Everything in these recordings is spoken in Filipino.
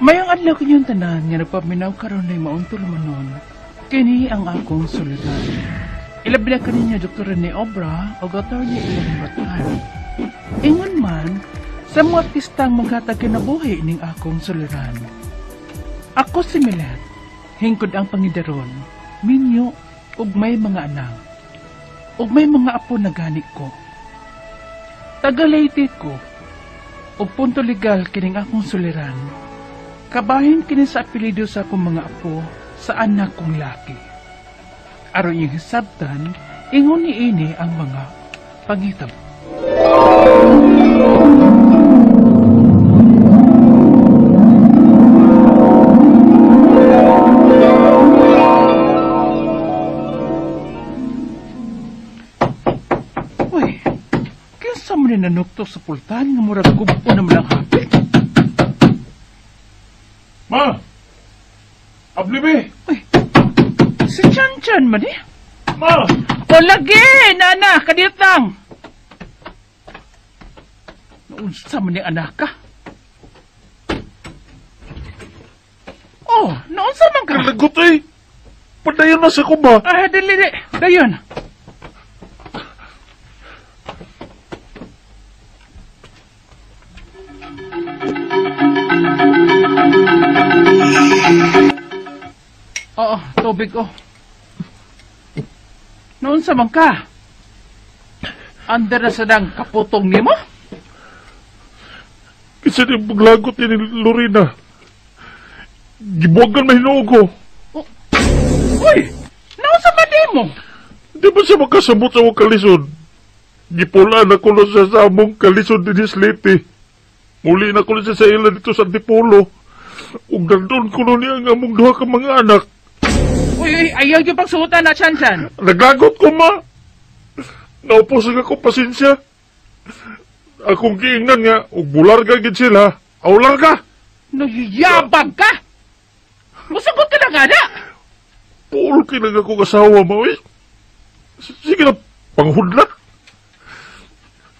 Mayang adlaw kanyang tanan nga nagpaminaw karon na mauntol manon. Kini ang akong suliran. Ilabi na kaninya Dr. Rene Obra o Attorney Ilan Batan. Ingon man, sa mga artistang maghatag kinabuhi ning akong suliran. Ako si Milet, hingkod ang pangidaron, minyo, ug may mga anak, ug may mga apo na gani ko. Taga-Leyte ko, ug punto legal kining akong suliran. Kabahin kini sa apelido sa akong mga apo sa anak kong laki. Aron yung hisabtan, ingon ni ini ang mga pangitab. Uy, kinsa mo ni nanukto sa pultan nga murag kubo naman ang hapit? Ma! Ablibi! Uy, si Chan-Chan man eh? Ma! O lagi, nana, kadiyot lang. Naunsa man ni anak ka? Oh, naunsa man ka? Kalagot eh! Padayon na sa ko ba? Ah, dali, dayon. Oo, tubig ko. Noon sa man ka? Under na sadang kaputong ni mo? Kasi yung paglagot ni Lorena. Gibuwagan mahinuog ko. Oh. Uy! Noon sa man mo? Di ba siya magkasabot sa mga kalisod? Gipulaan ako na siya sa among kalisod din Leyte. Muli na ko na siya sa ilan dito sa Antipolo. Ug nandun ko na niya ang among duha ka mga anak. Uy, ayaw yung pagsuhutan na, Chan-Chan. Naglagot ko, ma. Naupos nga ko pasensya. Akong giingnan nga, ug bularga gid sila. Aular ka. Nagyabag ka? Musagot ka na nga na. Puol kinag ako kasawa, ma. Sige na, panghudla.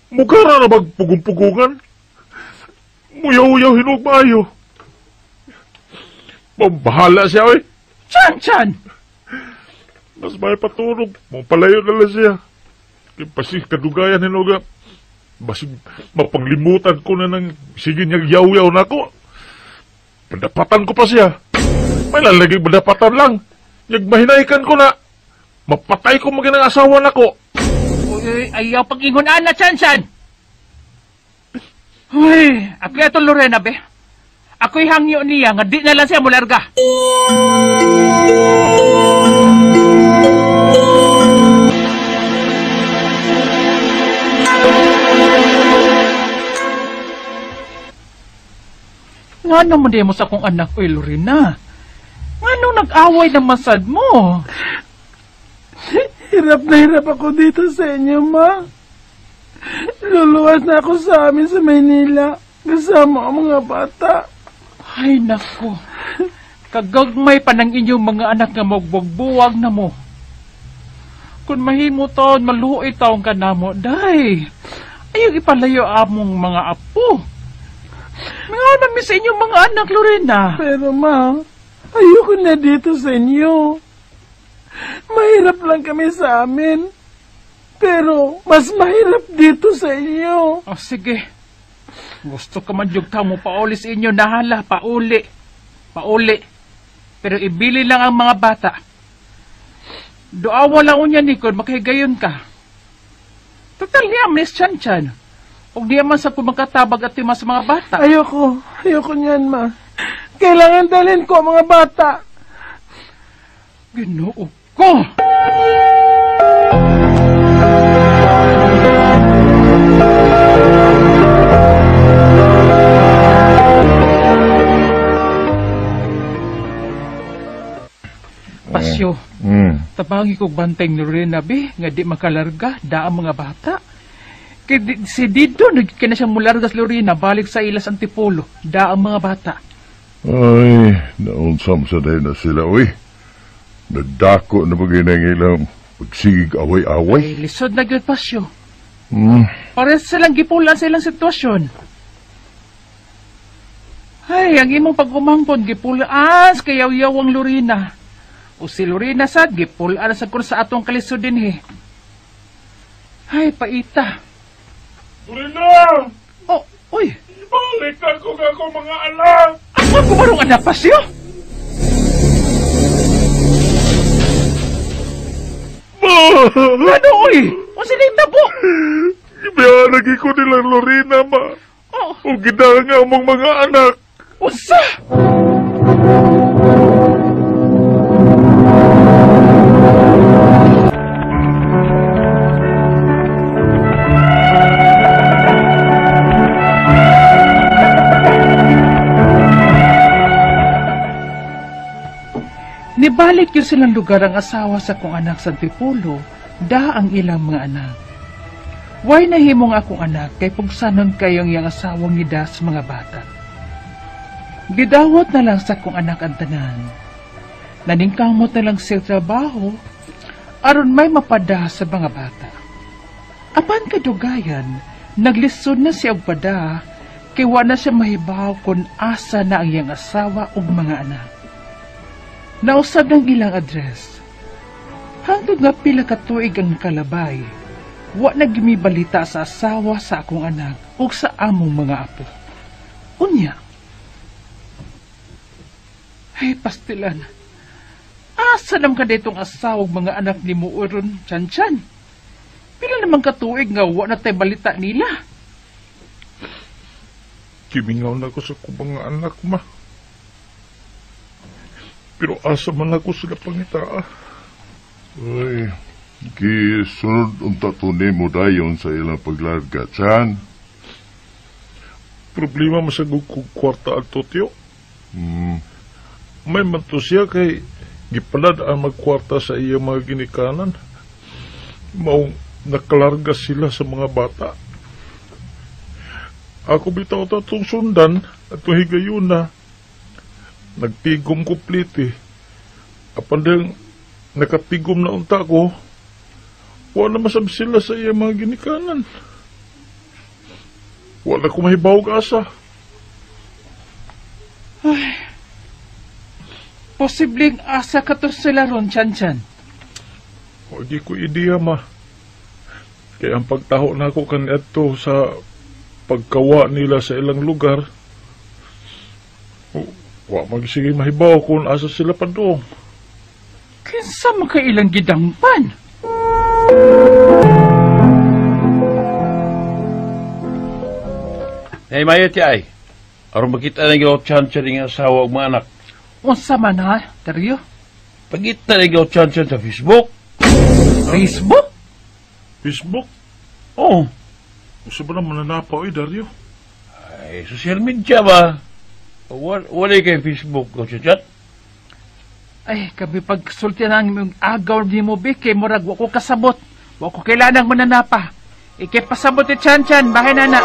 Mukara na magpugong-pugungan. Muyaw-uyaw hinog maayo. Mabahala siya, oy. Chan-Chan! Mas may patulog. Mapalayo na lang siya. Kasi kadugayan hinuga. Basi mapanglimutan ko na ng sige niyang yaw-yaw na ako. Pendapatan ko pa siya. May lalaging pendapatan lang. Niyag mahinaikan ko na. Mapatay ko maginang asawa na ko. Uy, ayaw pag-ingunan na, Chan-Chan! Uy, ako ito Lorena, be. Ako'y hangyo niya nga di na lang siya mularga. Nga naman di mo sa akong anak, oy Lorena. Nga nung nag-away na masad mo? Hirap na hirap ako dito sa inyo, ma. Luluwas na ako sa amin sa Maynila. Kasama ang mga bata. Ay, nako. Kagagmay pa ng inyong mga anak nga magbugbuwag na mo. Kung mahimo taon, maluoy taong ka na mo, day. Ayaw ipalayo among mga apo. Mga namin sa inyong mga anak, Lorena. Pero ma, ayoko na dito sa inyo. Mahirap lang kami sa amin. Pero mas mahirap dito sa inyo. O sige. Gusto ka man yung mo pauli sa inyo, nahala, pauli. Pauli. Pero ibili lang ang mga bata. Doawa lang unya ni kon makahigayon ka. Total niya, Miss Chan-Chan. Huwag niya man sa kumakatabag at tima sa mga bata. Ayoko niyan, ma. Kailangan dalhin ko ang mga bata. Ginoo ko! Pasyo, tabangi kong bantay ni Lorena, be, nga di makalarga, daang mga bata. Si Dido, nagkina siyang mularga sa Lorena, balik sa Ilas Antipolo, daang mga bata. Ay, naunsam sa day na sila, uy. Nagdako na bagay ng ilang pagsigig away-away. Ay, lisod na gyud Pasyo. Pares silang gipulan sa ilang sitwasyon. Ay, ang imong pag-umangkon, gipulaan sa kayaw-yawang Lorena. O si Lorena sad, gipulaan sa kun sa atong kalisod din Ay, paita. Lorena! Oh, uy, Balikan ko nga ako mga anak! ako kumarong anak pa siya? Ano, uy? O sinita po? Ibiyan lagi ko nilang Lorena, ma. Oh, O gidanga mong mga anak. usa? Nibalik yun silang lugar ang asawa sa kong anak sa Antipolo, da ang ilang mga anak. Way nahimong akong anak kay pugsanon kayong yang asawang nida sa mga bata. Gidawat na lang sa kong anak ang tanan. Naningkamot na lang siya trabaho, aron may mapada sa mga bata. Apan kadugayan, naglisod na siya og pada, kay wala na siya mahibaw kung asa na ang iyang asawa ug mga anak. Nausab ng ilang address. Hangtod nga pila ka tuig ang kalabay, wa na gimibalita sa asawa sa akong anak ug sa among mga apo. Unya. Ay, pastilan. Asa naman ka ditong asawa ug mga anak ni mo uron, Chan-Chan? Pila naman ka tuig nga wa na tay balita nila? Kimingaw na ko sa kubang anak, ma. Pero asa man ako sila pangitaa. Uy, gisunod unta tunay mo dayon sa ilang paglarga, Chan. Problema masagog kong kwarta at totyo. Hmm, May manto siya kay gipalad ang magkwarta sa iya mga ginikanan. Maong nakalarga sila sa mga bata. Ako bitaw tatong sundan at higayon na. Nagtigom kupliti. Apan dahil nakatigom na unta ko, wala masab sila sa iya mga ginikanan. Wala ko mahibaw asa. Posibleng asa ka to sila ron, Chan-Chan. Huwag ko ideya, ma. Kaya ang pagtaho na ako kanito sa pagkawa nila sa ilang lugar, wa magsige mahibaw kung asa sila pa doon. Kinsa makailang gidangpan? Hey, Mayet ay. Aron makita na yung Chan-Chan ng asawa o mga anak. Unsa man ha, Dario? Pagkita na yung Chan-Chan sa Facebook. Facebook? Facebook? Oh, Gusto ba naman nanapaw Dario? ay, social media ba? Wala kay Facebook o chat. Ay, kami pagsulti ng yung agaw ni mo, kay murag, wa ko kasabot. Wa ko kailanang mananapa. Ikipasabot ni Chan-Chan, bahay na na.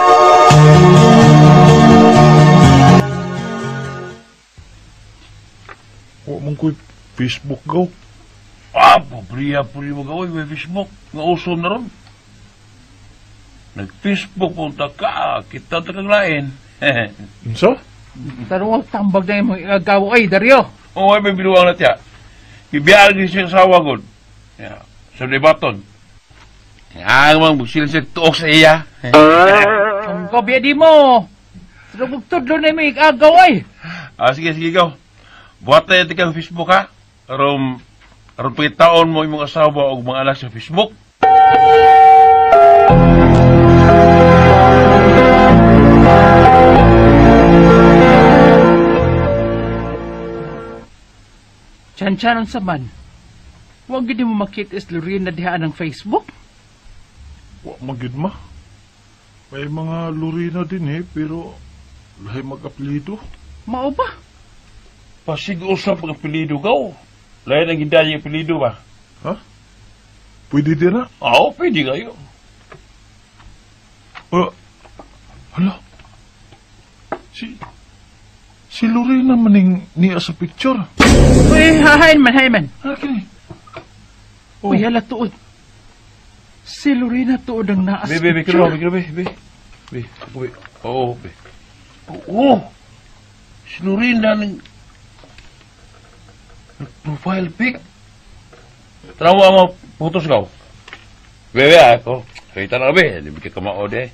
Huwag mong ko'y Facebook gaw. Pabriya mo gawin may Facebook. Nga uso na ron. Nag-Facebook punta ka, kita talagang lain. Insa? Pero wag tambag na yung mga agaw. Ay, Dario! Oo, may binuwang na tiya. Ibiyaan din siya sa asawa ko. Yeah. Sa debaton. Ang mga busil siya tuok sa iya. Ang gobya di mo! Tudlo na yung mga agaw ay! Sige, ikaw. Buhat na yung kang Facebook, ha? Aron pagkitaon mo yung mga asawa o mga anak sa Facebook. Chan-Chan ang saman. Huwag gini mo makita is Lorena dihaan ng Facebook. Huwag magid ma. May mga Lorena din pero lahi mag-aplido. Mao ba? Pasig-usap ang apelido gaw. Lain ang ginda yung apelido ba? Ha? Pwede din na? Oo, pwede kayo. Hala. Si Lorena maning niya sa picture. Uy, hahain man. Okay. Uy, hala tuod. Si Lorena tuod ang naas Be, picture. be. Oo, be. Oo. Sinurinda ng profile pic. Tanawa mo, putos ka. Bebe, ako. Kita na be, di ka kamao de.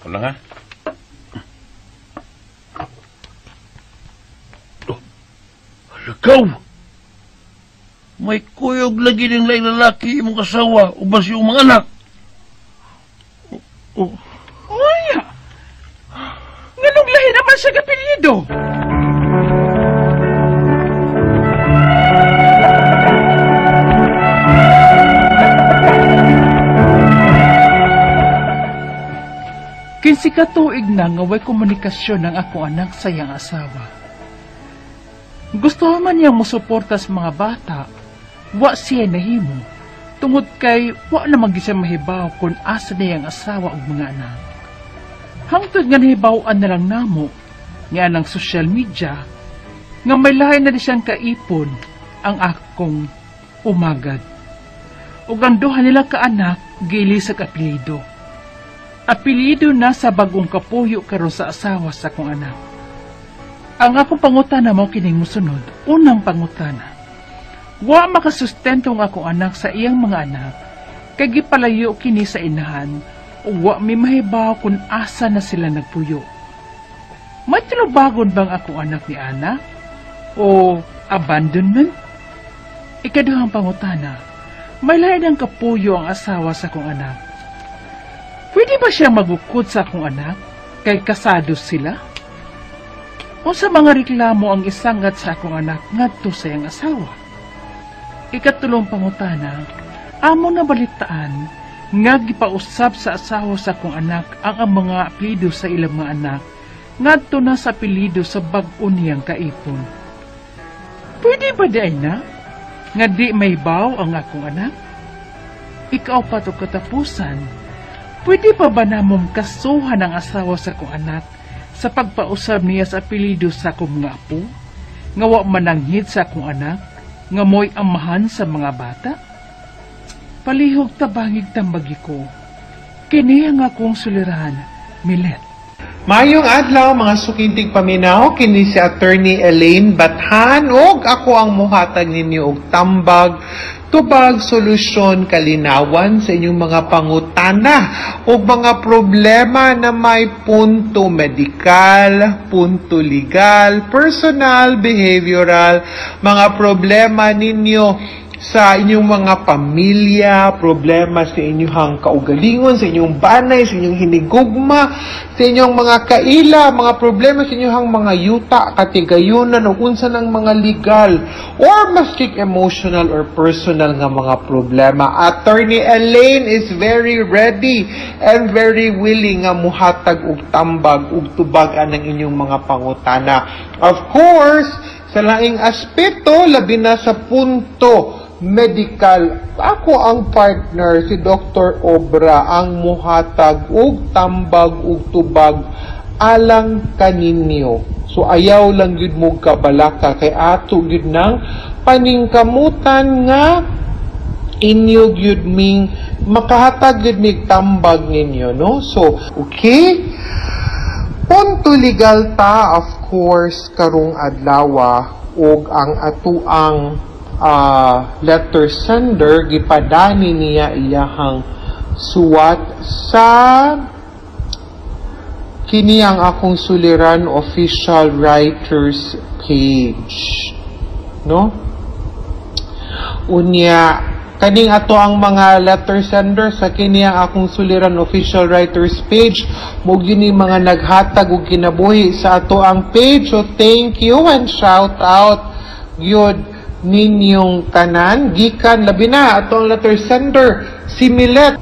Ako lang ha. Halagaw! May kuyog lagi ng laing lalaki imong kasawa o basi yung mga anak. Maya! Nganong lahi naman sa kapilido? Kinsi katuig na nga way komunikasyon ng ako anak sa iyang asawa. Gusto man niyang musuporta sa mga bata, wa siya nahimo, tungod kay wa na mag-isa mahibaw kung asa na iyang asawa o mga anak. Hangtod nga nahibawaan na lang namo, nga ng social media, nga may lahi na di siyang kaipon ang akong umagad. O ganduhan nila kaanak, gili sa apelido. Apelido na sa bagong kapuyo karon sa asawa sa akong anak. Ang akong pangutana mo kining musunod, unang pangutana. Wa makasustento ang akong anak sa iyang mga anak, kay gipalayo kini sa inahan, o wa may mahibaw kung asa na sila nagpuyo. May tinubagon bang akong anak ni Ana? O abandonment? Ikaduhang pangutana, may lain ng kapuyo ang asawa sa akong anak. Pwede ba siya magukod sa akong anak, kay kasado sila? O sa mga reklamo ang isangat sa akong anak ngadto sa iyang asawa? Ikatulong pangutana, amo na balitaan nga gipausab sa asawa sa akong anak ang mga apelido sa ilang mga anak ngadto na sa apelido sa bag-o niyang kaipon. Pwede ba di na nga di may baw ang akong anak? Ikaw pa to katapusan, pwede pa ba namong kasuhan ang asawa sa akong anak sa pagpausab niya sa apelido sa akong mga apo? Nga wa mananghid sa akong anak, nga mo'y amahan sa mga bata? Palihog tabangig tambagi ko. Kini ang akong sulirahan, Milet. Mayong adlaw mga sukintig paminaw, kini si Attorney Elaine Bathan ug ako ang muhatag ninyo og tambag tubag solusyon kalinawan sa inyong mga pangutana o mga problema na may punto medikal, punto legal, personal, behavioral, mga problema ninyo sa inyong mga pamilya, problema sa inyong kaugalingon, sa inyong banay, sa inyong hinigugma, sa inyong mga kaila, mga problema sa inyong mga yuta, katigayunan, o unsa ng mga legal, or maski emotional or personal nga mga problema. Attorney Elaine is very ready and very willing nga muhatag og tambag ug tubagan ng inyong mga pangutana. Of course, sa laing aspeto, labi na sa punto medical, ako ang partner, si Dr. Obra, ang muhatag ug tambag ug tubag alang kaninyo. So ayaw lang yun mo kabalaka, kay ato yun nang paningkamutan nga inyo yun ming makahatag yun mig tambag ninyo, no? So, okay? Punto legal ta, of course, karong adlawa ug ang atuang letter sender gipadani niya iyahang suwat sa kini ang akong suliran official writers page, no? Unya kaning ato ang mga letter sender sa kini ang akong suliran official writers page mo gini mga naghatag og kinabuhi sa ato ang page. So thank you and shout out gyud ninyong tanan gikan labi na atong letter sender si Milet,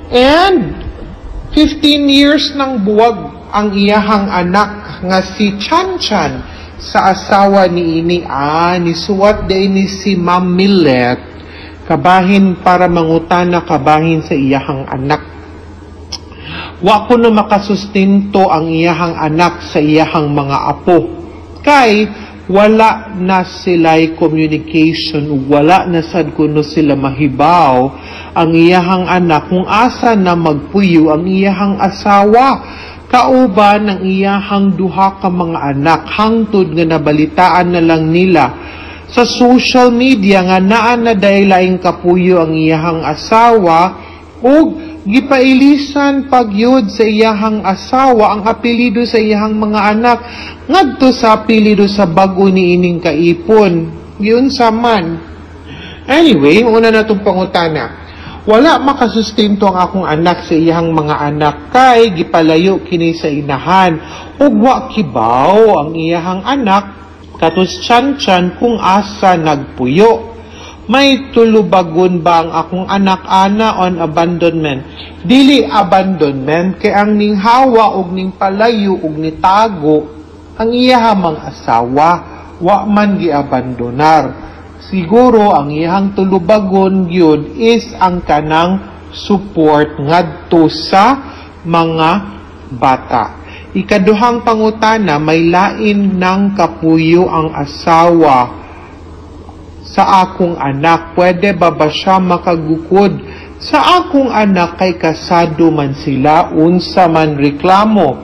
and 15 years nang buwag ang iyahang anak nga si Chan Chan sa asawa ni ini ni suwat day ni si Ma'am Milet kabahin para mangutana kabahin sa iyahang anak. Wa ko na makasustento ang iyahang anak sa iyahang mga apo kay wala na sila'y communication, wala na sad kuno sila mahibaw ang iyahang anak kung asa na magpuyo ang iyahang asawa. kauban ang iyahang duha ka mga anak hangtod nga nabalitaan na lang nila sa social media nga naa na dahil laing kapuyo ang iyahang asawa ug gipailisan pagyud sa iyahang asawa ang apelyido sa iyahang mga anak ngadto sa apelyido sa bag-o niining kaipon. Giunsa man. Anyway, una na itong pangutana. Wala makasustento ang akong anak sa iyang mga anak kay gipalayo kini sa inahan ug wa kibaw ang iyang anak katus tiyan kung asa nagpuyo. May tulubagon ba ang akong anak ana on abandonment? Dili abandonment kay ang ning hawa ug ning palayo ug nitago ang iyahamang asawa wa man giabandonar. Siguro ang iyang tulubagon gyud is ang kanang support ngadto sa mga bata. Ikaduhang pangutana, may lain ng kapuyo ang asawa sa akong anak. Pwede ba siya makagukod sa akong anak kay kasado man sila unsa man reklamo?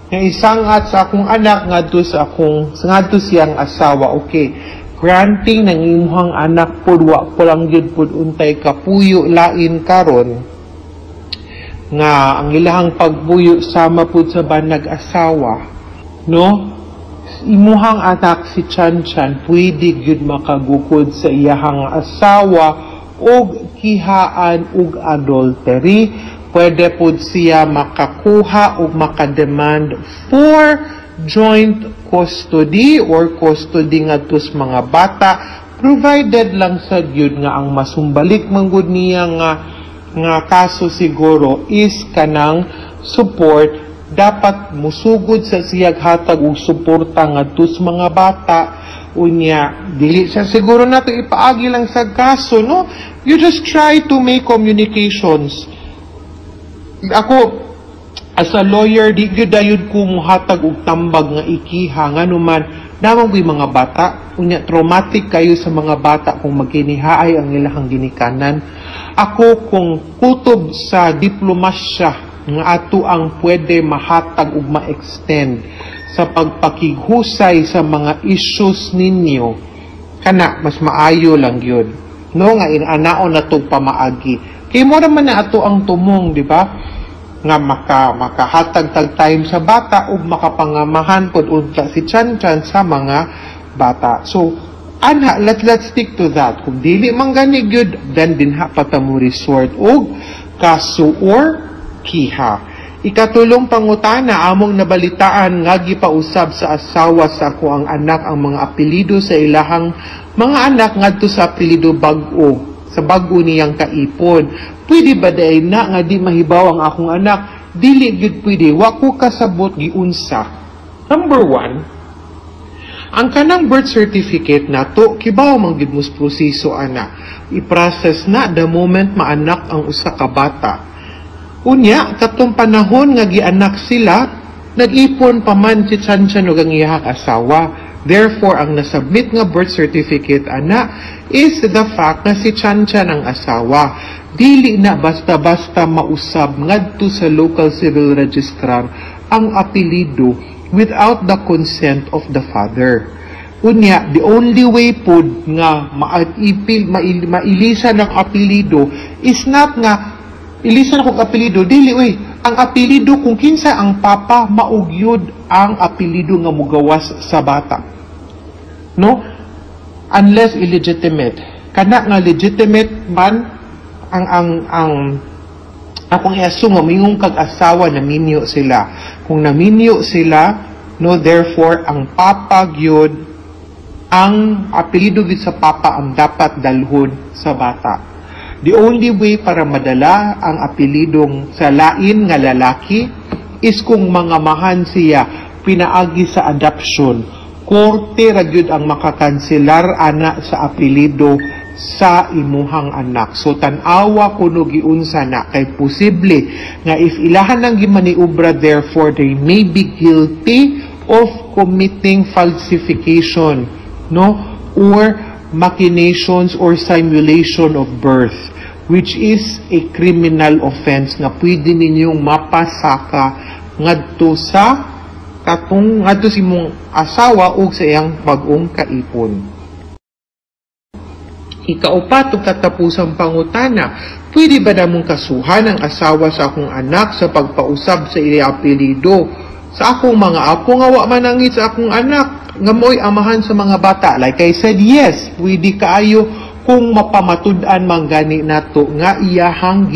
Nga isangat sa akong anak ngadto siyang asawa. Okay. Granting ng imuhang anak pod wa po lang gyud pod untay kapuyo lain karon nga ang ilahang pagpuyo sama pod sa banag asawa, no? Imuhang anak si Chan pwede gyud makagukod sa iyahang asawa og kihaan ug adultery. Pwede pod siya makakuha ug makademand for joint custody or custody ngadto sa mga bata, provided lang sa gyud nga ang masumbalik manggod niya nga kaso siguro is kanang support. Dapat musugod sa siyag hatag og suporta ngadto sa mga bata. Unya dili siya siguro nato ipaagi lang sa kaso, no? You just try to make communications. Ako as a lawyer, di gyud dayud ko muhatag og tambag nga ikiha nganuman damang ko'y mga bata. Unya traumatic kayo sa mga bata kung magkinihaay ang ilahang ginikanan. Ako kung kutob sa diplomasya nga ato ang pwede mahatag ug ma-extend sa pagpakighusay sa mga issues ninyo, kana mas maayo lang yun, no? Nga inanaon na itong pamaagi kay mo naman na ato ang tumong, di ba, nga makahatag tag time sa bata ug makapangamahan pod unta si Chan sa mga bata. So ana, let's stick to that. Kung dili man gani gyud, then dinha patamu resort og kaso or kiha. Ikatulong pangutana, among nabalitaan nga gipausab sa asawa sa ako ang anak ang mga apelyido sa ilahang mga anak ngadto sa apelyido bag-o sa bag-o niyang kaipon. Pwede ba day na nga di mahibaw ang akong anak? Dili gyud pwede, wa ko kasabot giunsa. Number 1, ang kanang birth certificate nato kibaw man gyud mos proseso ana. I-process na the moment maanak ang usa ka bata. Unya katong panahon nga gianak sila, nag-ipon pa man si Chan ug ang iyang asawa. Therefore, ang nasubmit nga birth certificate ana is the fact na si Chan ang asawa. Dili na basta-basta mausab ngadto sa local civil registrar ang apelyido without the consent of the father. Unya, the only way po nga mailisan ng apelyido is not nga ilisan akong apelyido, dili ang apelyido kung kinsa ang papa maugyod ang apelyido nga mugawas sa bata. No? Unless illegitimate. Kana nga legitimate man ang akong iassume nga mingong kag-asawa naminyo sila. Kung naminyo sila, no, therefore ang papa gyud ang apelyido gid sa papa ang dapat dalhon sa bata. The only way para madala ang apelidong sa lain nga lalaki is kung mangamahan siya pinaagi sa adoption. Korte ra gyud ang makakanselar ana sa apelido sa imuhang anak. So tan-awa kuno giunsa na kay posible nga if ilahan lang gimaniubra, therefore they may be guilty of committing falsification, no, or machinations or simulation of birth, which is a criminal offense nga pwede ninyong mapasaka ngadto si mong asawa ug sa iyang bag-ong kaipon. Ikaupat ug katapusang pangutana, pwede ba namong kasuhan ang asawa sa akong anak sa pagpausab sa iyang apelyido sa akong mga apo nga wa manangit sa akong anak nga mo'y amahan sa mga bata? Like I said, yes, pwede kaayo kung mapamatud-an man gani nato nga iyahang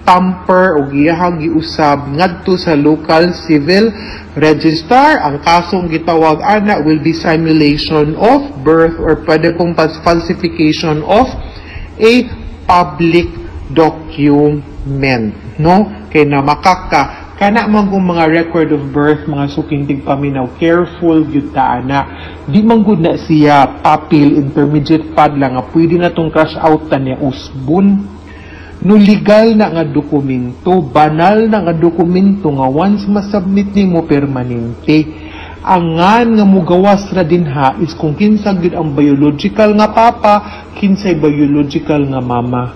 tamper o iyahang giusab ngadto sa local civil register. Ang kasong gitawag ana will be simulation of birth or pwede pong falsification of a public document, no? Kay na makaka kana man kung mga record of birth, mga sukintig paminaw, careful gyud ta ana. Di man gud na siya papil intermediate pad lang nga pwede na tong crash out ta niya usbon. No legal na nga dokumento, banal na nga dokumento nga once masubmit nimo permanente. Angan nga mugawas ra dinha is kung kinsa gyud ang biological nga papa, kinsay biological nga mama.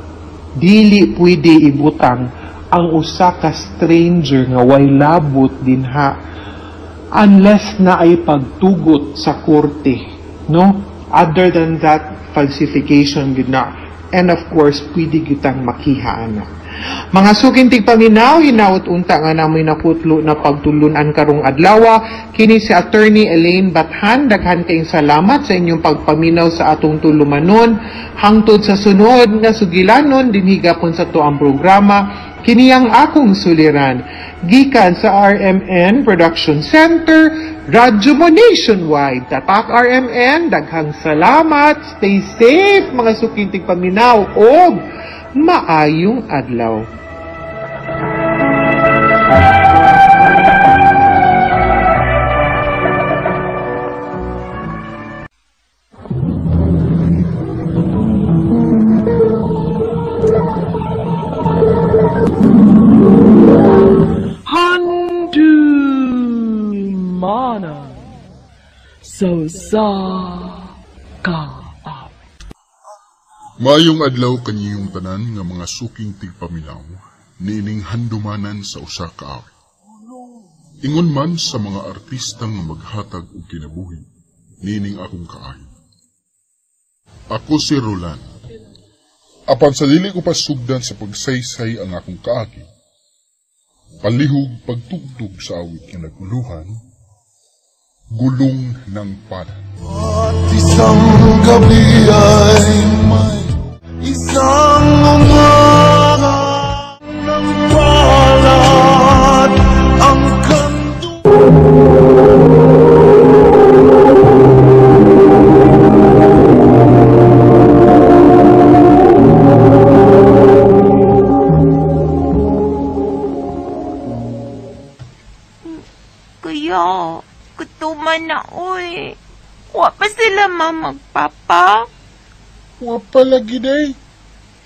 Dili pwede ibutang ang usa ka stranger nga way labot dinha unless na ay pagtugot sa korte, no? Other than that, falsification gyud na. And of course, pwede kitang makihaan na. Mga sukintig paminaw, hinaut unta nga namoy nakutlo na pagtulunan karong adlawa. Kini si Attorney Elaine Bathan. Daghan kayong salamat sa inyong pagpaminaw sa atong tulumanon. Hangtod sa sunod nga sugilanon, dinhigapon sa to ang programa. Kini ang akong suliran. Gikan sa RMN Production Center, Radyo mo Nationwide. Tatak RMN, daghang salamat. Stay safe, mga sukintig paminaw. O maayong adlaw. Mana so sa ka. Maayong adlaw kanyong tanan nga mga suking tigpaminaw niining handumanan sa usa ka awit. Ingon man sa mga artistang maghatag og kinabuhi niining akong kaayo. Ako si Roland. Apan sa dili ko pasugdan sa pagsaysay ang akong kaagi, palihog pagtugtog sa awit nga naguluhan, gulong ng panan. At isang gabi ay may isang umaga ng palad ang kanto. Kuya, kutuman na oy. Wa pa sila magpapa? Wa pala giday.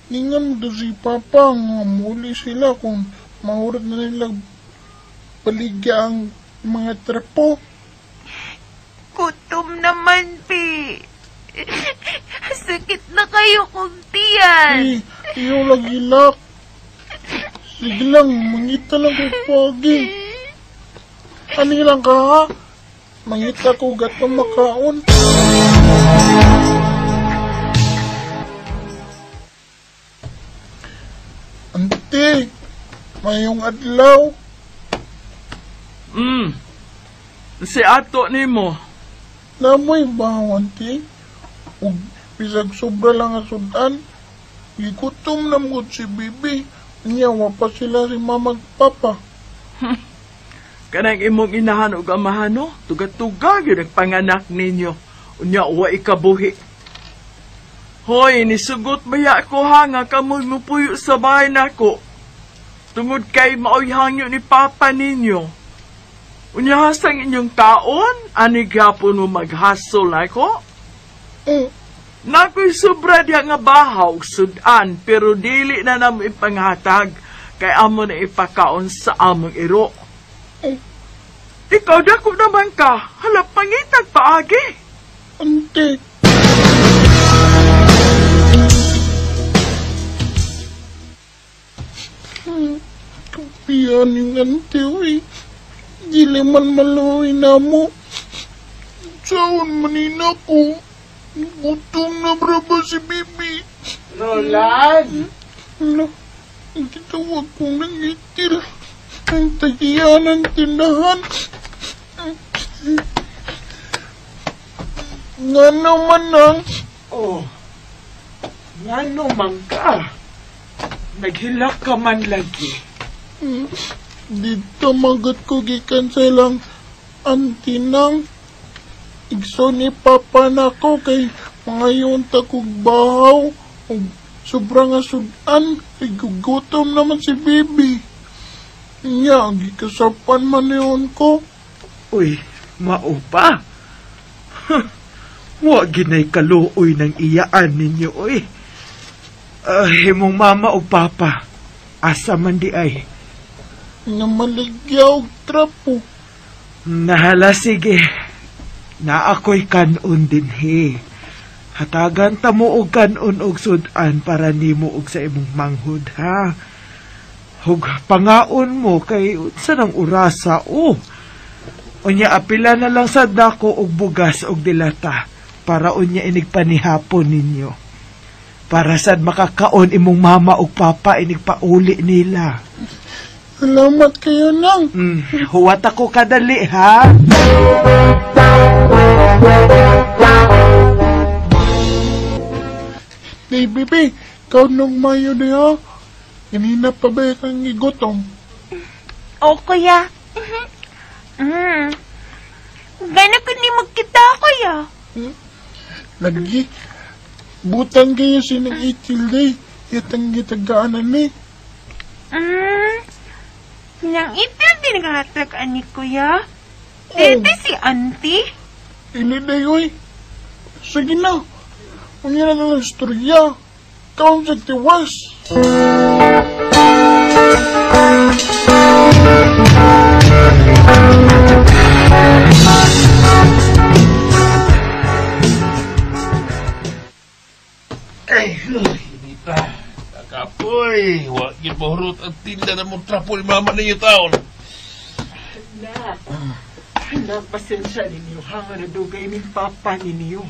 Ningan do si Papa nga muli sila kung mahurot na nila paligya ang mga trapo. Kutom naman, Pi. Sakit na kayo kong tiyan. Iyo lagi lak. Sige lang, mangita lang ko pagi. Ano lang ka ha? Mangita ko gatong makaon. Ante, mayong adlaw. Si ato nimo. Namoy ba, ante? Ug bisag sobra lang ang sudan. Gigutom na mo si Bibi. Niyawa pa sila si Mama at Papa. Kanang imong inahan ug amahan no, tuga-tuga gyud ang panganak ninyo. Unya wa ikabuhi. Hoy, nisugot baya ko ha nga kamoy mupuyo sa bahay nako. Tungod kay maoy hangyo ni Papa ninyo. Unya hasang inyong taon, ani gyapon mo maghasol nako? Nakoy sobra diha nga bahaw sudan, pero dili na namo ipanghatag kay amo na ipakaon sa among iro. Ikaw dako naman ka, halap pangitag paagi. Ante. Kapiyan yung ante, uy. Dili man maluwi na mo. Saan manina ko? Gutom na braba si Bibi. Roland! Ano? Ang kitawag kong nangitil. Ang tagiya ng tindahan. Nga naman ang... Oh, nga naman ka. Naghilak ka man lagi. Dito magot ko gikan sa ilang antinang. Igso ni Papa na ko kay mga yunta kong bahaw. Sobrang asudan. Igugutom naman si Bibi. Nya, gikasapan man yun ko. Uy, maupa. Wa ginay kaluoy ng iyaan ninyo, uy. Himong mama o papa, asa man di ay. Namaligyaw trapo. Nahala, sige. Na ako'y kanon din, he. Hatagan ta mo og kanon og sudan para nimo og sa imong manghud, ha? Hug pangaon mo kay unsa nang urasa, oh. Unya apila na lang sa dako og bugas og dilata para unya inigpanihapon ninyo. Para sad makakaon imong mama og papa inigpauli nila. Salamat kayo nang. Huwat ako kadali, ha? Hey, Bibi, ikaw nung mayo niya. Kanina pa ba kang igutom? O, kuya. Gano'n ko ni magkita, kuya. Lagi. Butang kayo sinang itil day. Yatang gitagaanan ni. Nang ipil din naghatag ani, kuya. Dede si auntie. Ili day, oy. Sige na. Unya na lang istorya. Kaon sa tiwas. Ay, hinita. Kakapoy. Huwag yung mahurot ang tinda na mong trapo ni mama ninyo taon. Anak, pasensya ninyo, ha? Nadugay ng papa ninyo.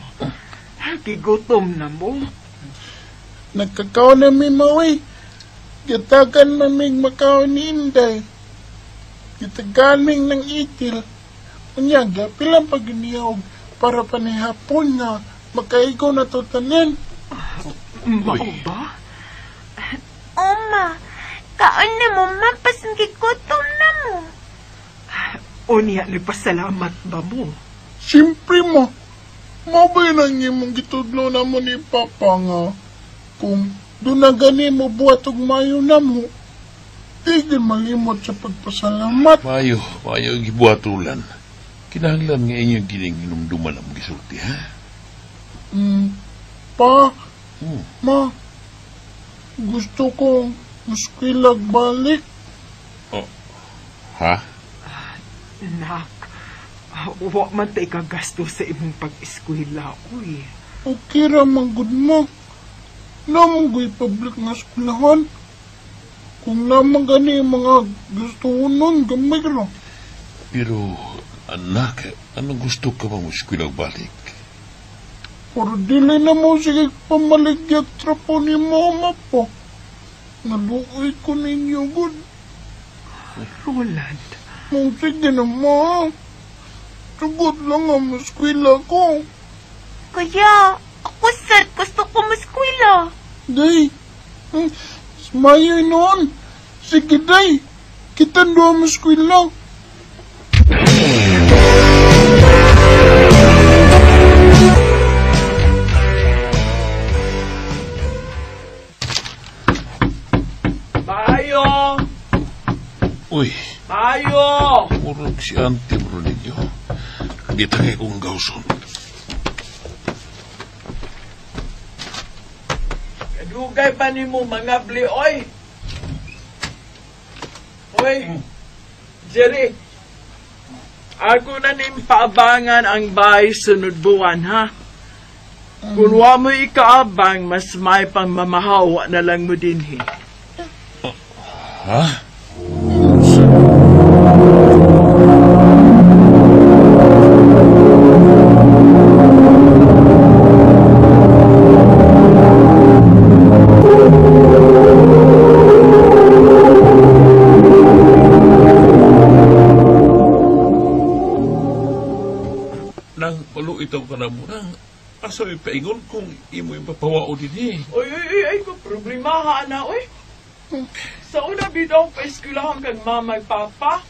Gigutom na mo. Nagkakaon na mi mawi. Gitagan maming makaon ni Inday. Gitagaming ng itil. Unyaga, pilang pag-iniyog para panihapon na makaigo na to tanin. Mao ba? Oma, kaon na mo, mapas gigutom na mo. Unya, nagpasalamat ba mo? Siyempre mo. Mabay lang yung gitudlo na mo ni Papa nga. Kung doon na gani mo buhat og mayo na mo, tigil malimot sa pagpasalamat. Mayo gibuhatulan. Kinahanglan nga inyong gining inumduman ang gisulti, ha? Pa, ma, gusto kong muskilag balik. Oh, ha? Nak, wa man tayo kagasto sa imong pag-eskwela, uy. Okay ramang good mo. Namang go'y public na eskwelahan. Kung namang gani mga gusto ko nun, gamay ka lang. Pero, anak, anong gusto ka bang muskilag balik? Pero dili na mo sige pamaligyag trapo ni mama po. Naluoy ko ninyo, good. Roland. Sige na, ma. Sagot lang ang eskwela ko. Kuya, ako sad, gusto ko maskwila. Day, smayo noon. Sige, day. Kita doon ang eskwela. Mayo! Uy, Mayo! urog si auntie bro ninyo. Gitangay kong gawson. Kadugay pa ni mo mga bli, oy! Oy! Jerry! Ako na ning paabangan ang bahay sunod buwan, ha? Kung wa mo ikaabang, mas may pang mamahawa na lang mo din, he. Ha? asa may paingon kung imo yung papawao din eh. Ay, ko problema na, oy. Sa una bitaw pa eskwelahan kang mama papa,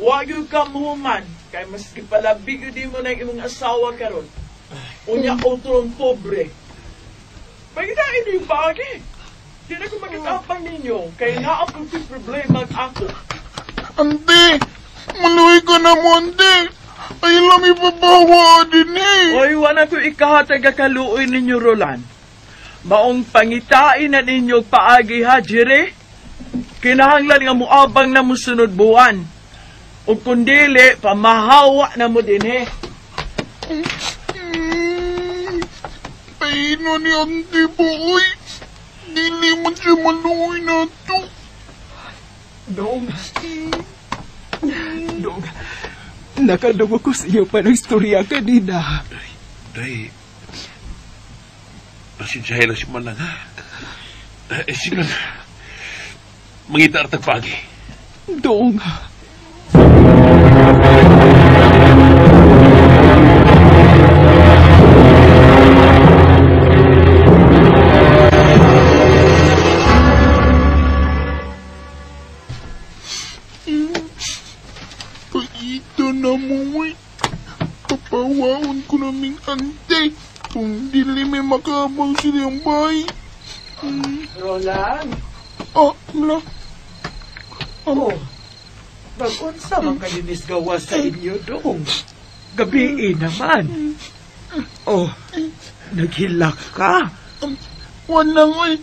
wag yung kamuman, kay maski palabig di mo na imong asawa karon. Unya otron pobre. Pagkitain yung bagi. Di na ko makitapang ninyo, kay naapong yung problema ako. Ante, maluwi ka na mo, ante. Ay, lami papawa din eh. Oy, wala ko ikahatag kaluoy ninyo, Roland. Maong pangitain na ninyo paagi ha, Jire. Kinahanglan nga muabang na mo sunod buwan. O kundili, pamahawa na mo din eh. Paino ni ante po, oy. Dili man siya maluwi na to. Dong. Nakadungo ko sa iyo pa ng istorya kanina. Day, pasensyahe lang si Manang, ha? Sige lang, mangita at tagpagi. Dong. Paito na mo, eh. Papawaon ko naming ante. Kung dili may makabang silang bahay. Roland? Wala. Bagunsa man kalinis gawa sa inyo dong. Gabi naman. Naghilak ka. Wala nga, eh.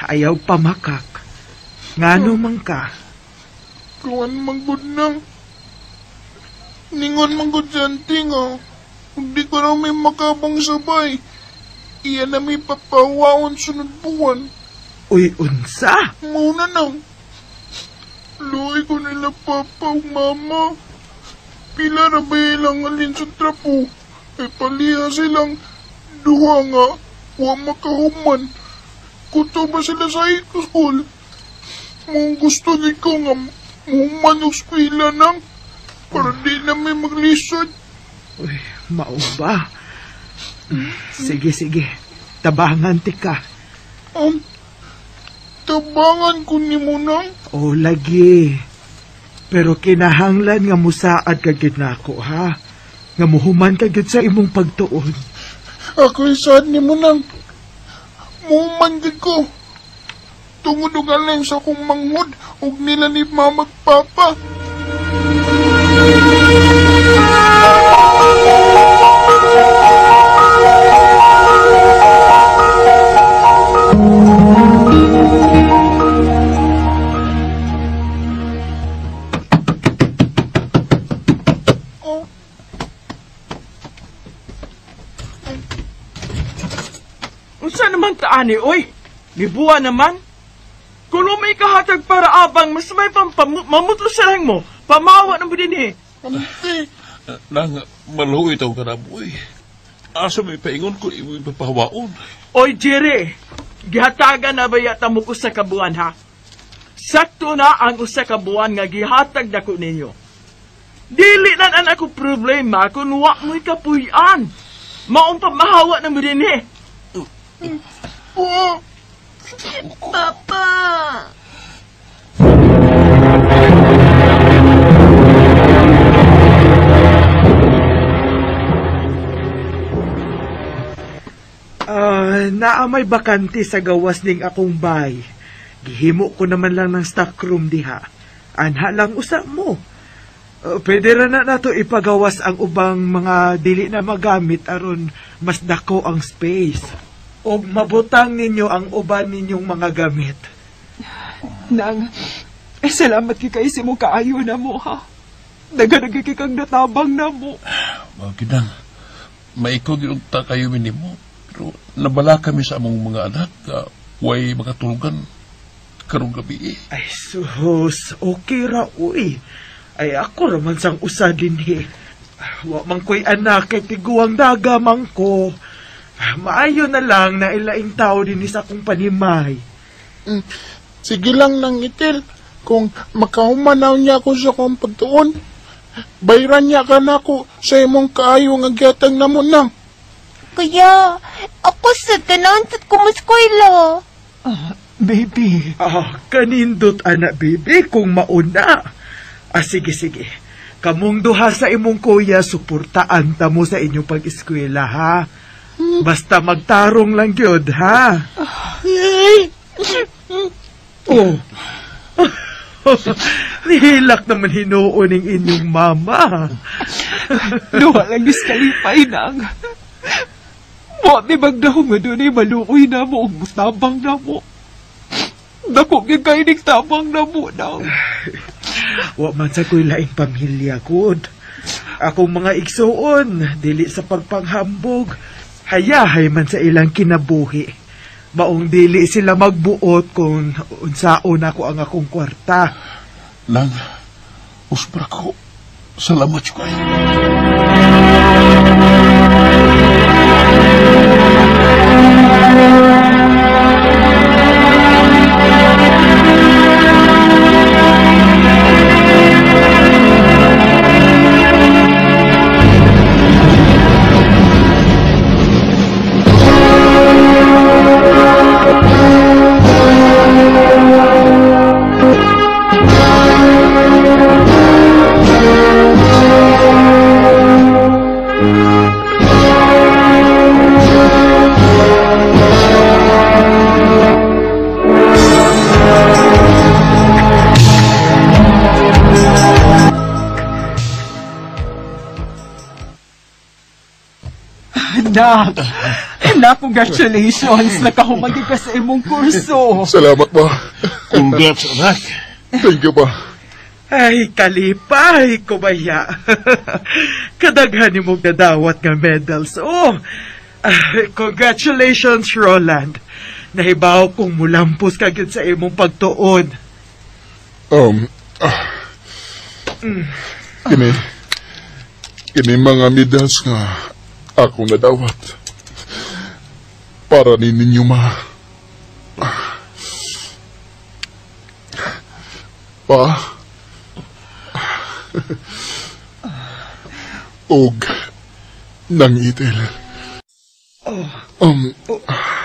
Ayaw pamakak. Ngano man ka? Kuwan manggod nang. Ningon manggod sa ante nga. Kung di ko na may makabang sabay. Iyan na may papawaon sunod buwan. Uy, unsa? Muna nang. Luoy ko nila papa o mama. Pila na ba ilang alin sa trapo? Ay paliha silang duha nga. Huwag makahuman. Kuto ba sila sa school? Mung gusto ni ko nga muhuman o skwila nang. Para di na may maglisod. Uy, mao ba? Sige. Tabangan ti ka. Tabangan ko ni mo nang. O, lagi. Pero kinahanglan nga musaad ka gid nako, ha? Nga muhuman ka gid sa imong pagtuon. Ako isaad ni mo nang. Muhuman gid ko. Tungod og alay sa akong manghod ug nila ni mama ug papa. Unsa naman taani, oy? Gibuwa naman? Kung may kahatag para abang, mas may mamutlo sa lang mo. Pamawa ng budin eh. Ante. Nang maluwi itaw ka na mo, eh. Asa may paingon kung imo yung papawaon. Oy, Jere, gihatagan na ba yata mo ko sa kabuan, ha? Sakto na ang usa ka buwan nga gihatag dako ninyo. Dili na ako problema kung wa mo'y kapuy-an. Maong pamahawa ng budin eh. Papa! Naamay bakante sa gawas ning akong bay. Gihimo ko naman lang ng stockroom diha. Anha lang usa mo. Pwede ra na nato ipagawas ang ubang mga dili na magamit aron mas dako ang space. O mabutang ninyo ang uban ninyong mga gamit. Nang, salamat kay si mo kaayo na mo, ha? Naganagay kang natabang na mo. Magkinang, maikog yung kayo mo. Pero nabala kami sa among mga anak. Way makatulugan karong gabi eh. Ay sus, okay ra uy. Ay ako raman sang usa din eh. Wa man ko'y anak kay tiguang dagamang ko. Maayo na lang na ilaing tao din sa akong panimay. Sige lang nang itil. Kung makahumanaw niya ako sa akong pagtuon, bayran niya ka na ako sa imong kaayo nga gyatang na mo nang. kuya. Ako sa tanan sa kumuskwela. Baby. Kanindot, anak, baby, kung mauna. Sige. Kamong duha sa imong kuya, suportaan ta mo sa inyong pag-eskwela, ha? Basta magtarong lang gyud, ha? Oh. Nihilak naman hinuon ng inyong mama. Duha lang iskalipay nang. Mo di magdahong nga doon ay maluoy na mo o tabang na mo. Dako gagaynig tabang na mo nang. Wa man sa ko'y laing pamilya kud. Akong mga igsuon, dili sa pagpanghambog. Hayahay man sa ilang kinabuhi. Maong dili sila magbuot kung unsaon ako ang akong kwarta. Lang, usbra ko. Salamat ko kayo. Congratulations! Nakahumagi ka sa imong kurso. Salamat ba? Congrats, anak. Thank you ba? Ay, kalipay, kubaya. Kadaghan mo gadawat nga medals. Congratulations, Roland. Nahibaw kong mulampos ka gyud sa imong pagtuon. Kini mga medals nga ako nadawat. Para ninyo ma. Pa. Og nang itil.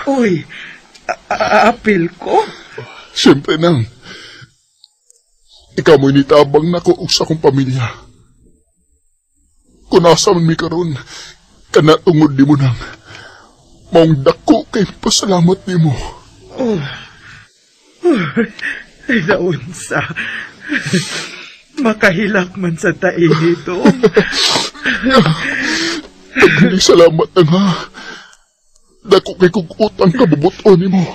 Uy, apil ko? Siyempre nang. Ikaw mo'y nitabang na ko sa akong pamilya. Kung nasa man mi karon, kanatungod di mo nang. Maong dako kay pasalamat ni mo. Ay, naunsa. Makahilak man sa tain ito. Pagkali salamat na nga. Dako kay kong utang kabubuton ni mo.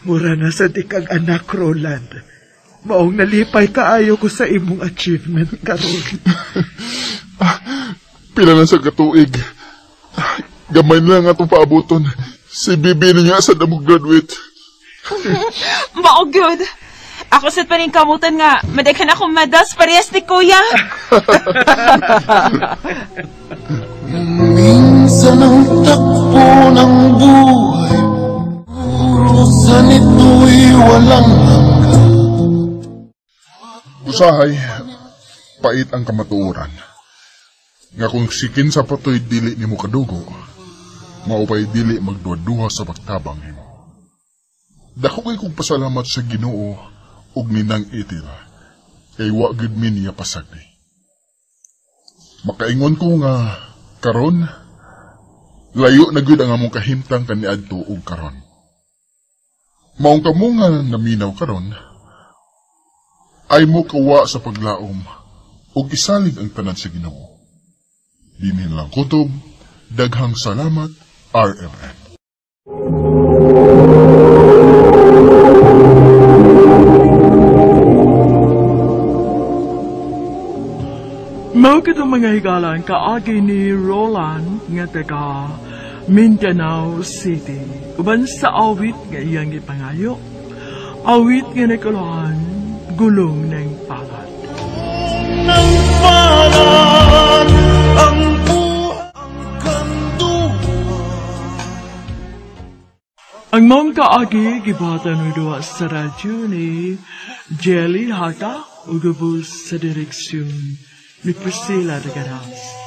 Mura na sa dikag anak, Roland. Maong nalipay kaayo ko sa imong achievement karon. Pila na sa katuig. Gamay na lang atong paabuton. Si Bibi niya sa damog graduate. Mao good. Ako sa paningkamutan nga, madaghan akong medals parehas ni Kuya. Minsan ang takbo ng buhay, urusan ito'y walang hanggan. Usahay, pait ang kamatuoran. Nga kung sikin sa patoy dili ni mo kadugo, maupay dili magduwa-duwa sa pagtabang ni mo. Dako kay kong pasalamat sa Ginoo ug ninang itil, kay wa gid mi niya pasagdi. Makaingon ko nga karon, layo na gid ang among kahimtang kaniadto ug karon. Maong kamo nga naminaw karon, ay mo kawa sa paglaom ug isalig ang tanan sa Ginoo. Dinin lang kutob, daghang salamat, RMN. Mao kitong mga higalan kaagi ni Roland nga taga Mindanao City. Uban sa awit nga iyang ipangayo. Awit nga nagkuluhan, gulong ng palad. Nang palad ang buang kanduan. Ang mong kaagi, gibatan mo doon sa radyo ni Jelly Hata, ugabos sa direksyon ni Priscilla de Garas.